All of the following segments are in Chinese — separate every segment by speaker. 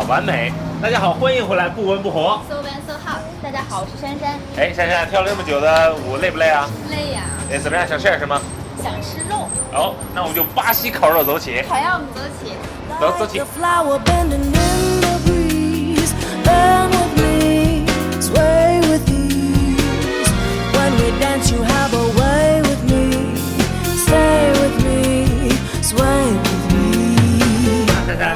Speaker 1: 完美。大家好，欢迎回来，不温不火。
Speaker 2: So when so hot。大家好，我是珊珊。
Speaker 1: 哎，珊珊跳了这么久的舞，累不累啊？
Speaker 2: 累呀。
Speaker 1: 哎，怎么样？想吃点什么？
Speaker 2: 想吃肉。
Speaker 1: 哦，那我们就巴西烤肉走起。
Speaker 2: 好呀，我们走起。
Speaker 1: 走起。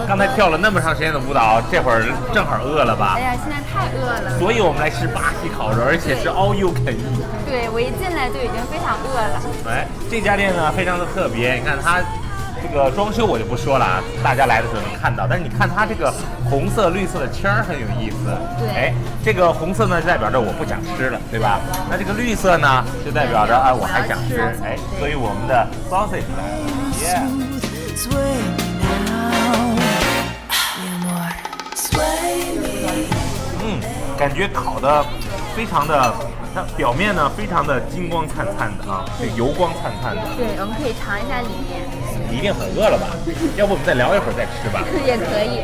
Speaker 1: 刚才跳了那么长时间的舞蹈，这会儿正好饿了吧？
Speaker 2: 哎呀，现在太饿了。
Speaker 1: 所以我们来吃巴西烤肉，而且是 all you can eat。
Speaker 2: 对，我一进来就已经非常饿了。
Speaker 1: 哎，这家店呢非常的特别，你看它这个装修我就不说了啊，大家来的时候能看到。但是你看它这个红色、绿色的圈儿很有意思。
Speaker 2: 对。
Speaker 1: 哎，这个红色呢就代表着我不想吃了，对吧？那这个绿色呢就代表着我还想吃。哎，所以我们的 sausage 来了。感觉烤的非常的，它表面呢非常的金光灿灿的啊，这油光灿灿的。
Speaker 2: 对，我们可以尝一下里面。
Speaker 1: 你一定很饿了吧？要不我们再聊一会儿再吃吧？
Speaker 2: 也可以。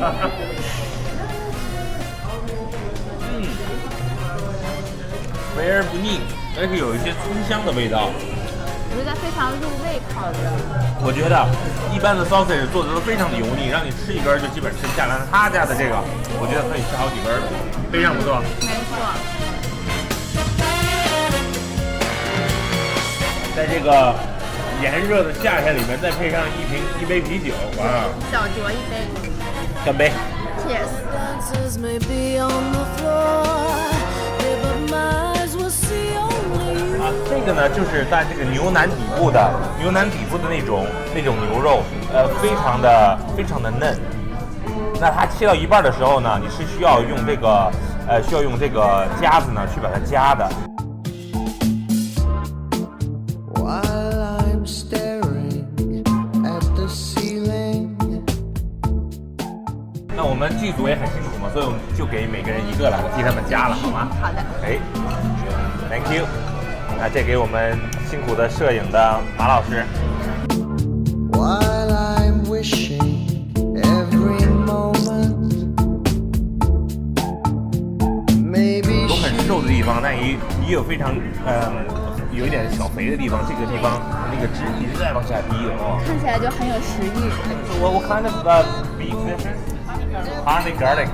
Speaker 1: 肥而不腻，而且有一些葱香的味道。
Speaker 2: 我觉得非常入味烤的。
Speaker 1: 我觉得一般的 sausage 做的都非常的油腻，让你吃一根就基本吃不下来。他家的这个，我觉得可以吃好几根，非常不错。
Speaker 2: 没错。
Speaker 1: 在这个炎热的夏天里面，再配上一杯啤酒，哇！
Speaker 2: 小酌一杯。
Speaker 1: 干杯
Speaker 2: ！Cheers。
Speaker 1: 这个呢，就是在这个牛腩底部的那种牛肉，非常的嫩。那它切到一半的时候呢，你是需要用这个夹子呢去把它夹的。那我们剧组也很辛苦嘛，所以我们就给每个人一个了，替他们夹了，好吗？
Speaker 2: 好的。
Speaker 1: 哎 ，Thank you。那这给我们辛苦的摄影的马老师。有很瘦的地方，但也有非常有一点小肥的地方。这个地方那个脂一直在往下滴哦，
Speaker 2: 看起来就很有食欲。
Speaker 1: 我看的beef honey garlic。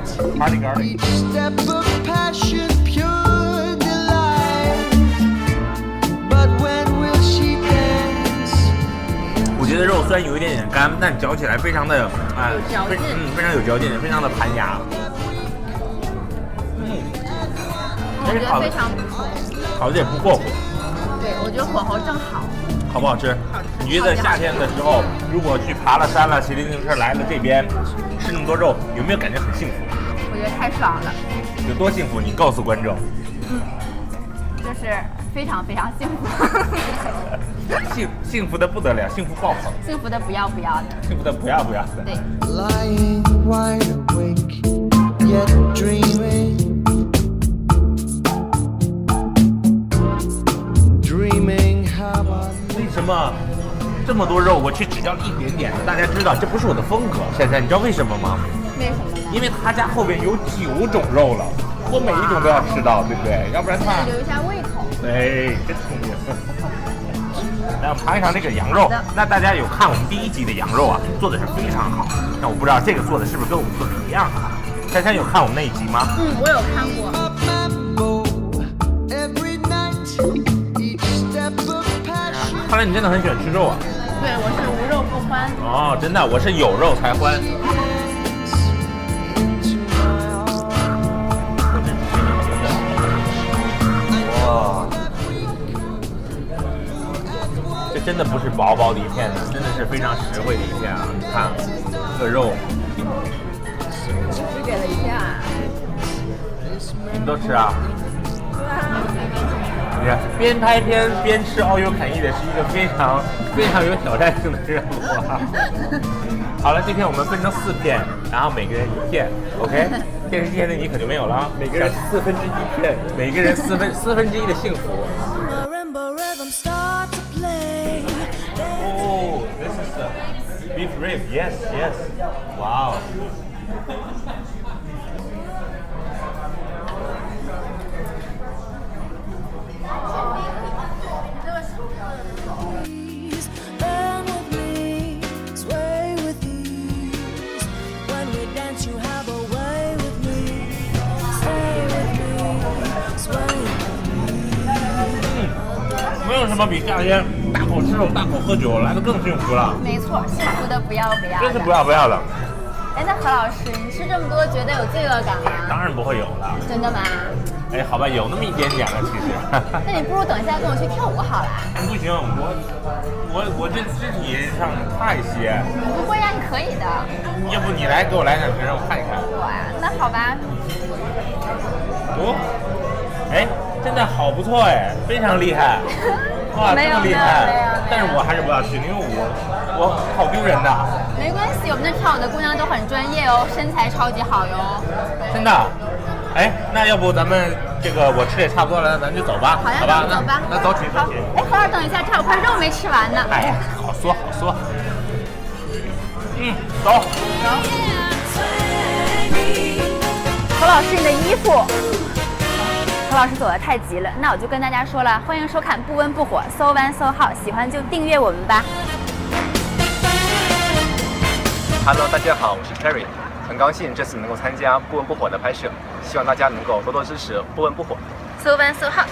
Speaker 1: 我觉得肉虽然有一点点干，但嚼起来非常的非常有嚼劲，非常的盘牙。
Speaker 2: 我觉得非常不错。
Speaker 1: 烤的也不过火。
Speaker 2: 对，我觉得火候正好。
Speaker 1: 好不好吃？
Speaker 2: 好吃。
Speaker 1: 你觉得夏天的时候，如果去爬了山了，骑自行车来了这边，吃那么多肉，有没有感觉很幸福？
Speaker 2: 我觉得太爽了。
Speaker 1: 有多幸福？你告诉观众。
Speaker 2: 就是非常非常幸福。
Speaker 1: 幸福的不得了，幸福爆棚，
Speaker 2: 幸福的不要不要的，
Speaker 1: 幸福的不要不要的。
Speaker 2: 对。为什么这么多肉我却只要一点点呢？大家知道这不是我的风格，珊珊，你知道为什么吗？为什么呢？
Speaker 1: 因为他家后边有9种肉了，我每一种都要吃到，对不对？要不然他
Speaker 2: 留一下胃口。
Speaker 1: 哎，真聪明。来，我们尝一尝这个羊肉。那大家有看我们第1集的羊肉啊，做的是非常好。那我不知道这个做的是不是跟我们做的一样啊？珊珊有看我们那一集吗？
Speaker 2: 我有看过。
Speaker 1: 看来你真的很喜欢吃肉啊。
Speaker 2: 对，我是无肉不欢。
Speaker 1: 哦，真的，我是有肉才欢。哇，这真的不是薄薄的一片的，真的是非常实惠的一片啊！你看，这个肉，
Speaker 2: 只给了一片啊。
Speaker 1: 你们都吃啊？你看，边拍片边吃 all you can eat 的是一个非常有挑战性的任务啊！好了，这片我们分成4片，然后每个人1片 ，OK？ 电视机前的你可就没有了，每个人1/4片，每个人4分之一的幸福。Oh, this is the beef rib. Yes, yes. Wow. 没有什么比夏天大口吃肉、大口喝酒来的更幸福了。
Speaker 3: 没错，幸福的不要不要的。
Speaker 1: 真是不要不要的。
Speaker 3: 哎，那何老师，你吃这么多，觉得有罪恶感吗？
Speaker 1: 当然不会有了。
Speaker 3: 真的吗？
Speaker 1: 哎，好吧，有那么一点点了，其实。
Speaker 3: 那你不如等一下跟我去跳舞好了。
Speaker 1: 不行，我这肢体上差一些。
Speaker 3: 不会呀，你可以的。
Speaker 1: 要不你来给我来两瓶，让我看一看。
Speaker 3: 我呀，那好吧。
Speaker 1: 哦，哎，真的好不错哎，非常厉害。哇，这么厉害！但是我还是不要去，因为我好丢人的。
Speaker 3: 没关系，我们这跳舞的姑娘都很专业哦，身材超级好哟。
Speaker 1: 真的？哎，那要不咱们这个我吃的也差不多了，咱就走吧。
Speaker 3: 好呀，
Speaker 1: 好吧，
Speaker 3: 走吧。
Speaker 1: 那走起走起。
Speaker 3: 哎，何老师，等一下，这有块肉没吃完呢。
Speaker 1: 哎呀，好说好说。走。
Speaker 3: 走。何老师，你的衣服。何老师走得太急了，那我就跟大家说了，欢迎收看不温不火 So One So Hot， 喜欢就订阅我们吧。
Speaker 4: Hello， 大家好，我是 Terry， 很高兴这次能够参加不温不火的拍摄，希望大家能够多多支持不温不火。
Speaker 3: So One So Hot。